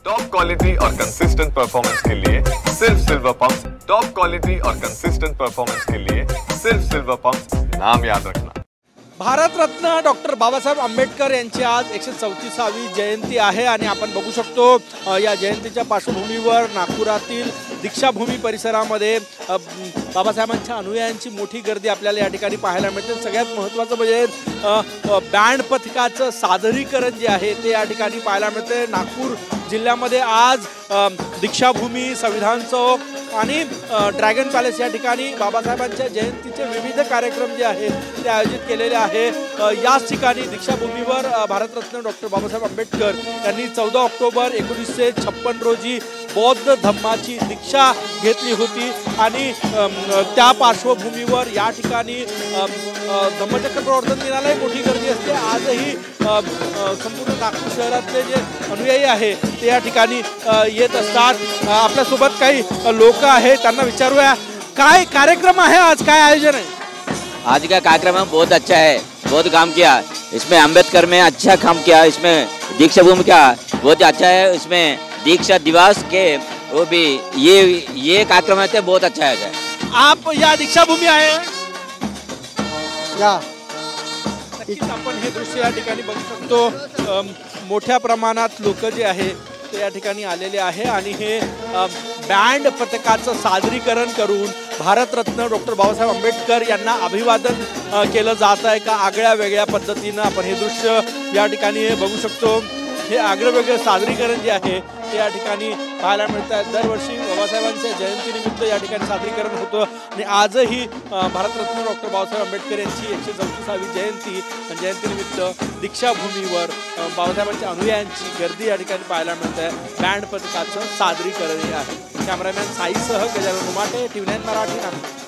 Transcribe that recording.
Top quality और consistent performance के लिए सिर्फ सिल्वर पंप्स। टॉप क्वालिटी और कंसिस्टेंट परफॉर्मेंस के लिए सिर्फ सिल्वर पंप्स, नाम याद रखना। भारतरत्न डॉक्टर बाबासाहेब आंबेडकर यांची आज 134वी जयंती आहे आणि आपण बघू शकतो या जयंतीच्या पार्श्वभूमीवर नागपुरातील दीक्षाभूमी परिसरामध्ये बाबासाहेबांच्या अनुयायांची मोठी गर्दी आपल्याला या ठिकाणी पाहायला मिळते। सगळ्यात महत्त्वाचं म्हणजे बँड पथकाचं सादरीकरण जे आहे ते या ठिकाणी पाहायला मिळते। नागपूर जिल्ह्यामध्ये आज दीक्षाभूमी, संविधान चौक आणि ड्रॅगन पॅलेस या ठिकाणी बाबासाहेबांच्या जयंतीचे विविध कार्यक्रम जे आहेत ते आयोजित केलेले आहे। याच ठिकाणी दीक्षाभूमीवर भारतरत्न डॉक्टर बाबासाहेब आंबेडकर यांनी 14 ऑक्टोबर 1956 रोजी बौद्ध धम्माची दीक्षा घेतली होती आणि त्या पार्श्वभूमीवर या ठिकाणी धम्मचक्र प्रवर्तन दिनालाही मोठी गर्दी असते। आजही संपूर्ण नागपूर शहरातले जे अनुयायी आहे ते या ठिकाणी येत असतात। आपल्यासोबत काही लोक आहेत, त्यांना विचारूया काय कार्यक्रम आहे, आज काय आयोजन आहे? आज का कार्यक्रम बहुत अच्छा है, बहुत काम किया इसमें, अम्बेडकर में अच्छा काम किया इसमें, दीक्षा भूमि का बहुत अच्छा है, इसमें दीक्षा दिवस के वो भी ये कार्यक्रम है बहुत अच्छा है। आप या दीक्षा भूमी आए हैं? या नक्कीच आपण हे दृश्य या ठिकाणी बघू शकतो। मोठ्या प्रमाणात लोक जे आहे ते या ठिकाणी आलेले आहे आणि हे बँड पथकाचं सादरीकरण करून भारतरत्न डॉक्टर बाबासाहेब आंबेडकर यांना अभिवादन केलं जात आहे का आगळ्या वेगळ्या पद्धतीनं आपण हे दृश्य या ठिकाणी बघू शकतो। हे आगळं वेगळं सादरीकरण जे आहे ते या ठिकाणी पाहायला मिळतं आहे। दरवर्षी बाबासाहेबांच्या जयंतीनिमित्त या ठिकाणी सादरीकरण होतं आणि आजही भारतरत्न डॉक्टर बाबासाहेब आंबेडकर यांची 134वी जयंतीनिमित्त दीक्षाभूमीवर बाबासाहेबांच्या अनुयायांची गर्दी या ठिकाणी पाहायला मिळत आहे। बँड पथकाचं सादरीकरण आहे। कॅमेरामॅन साईसह गजानन उमाटे, TV9 मराठी नागपूर।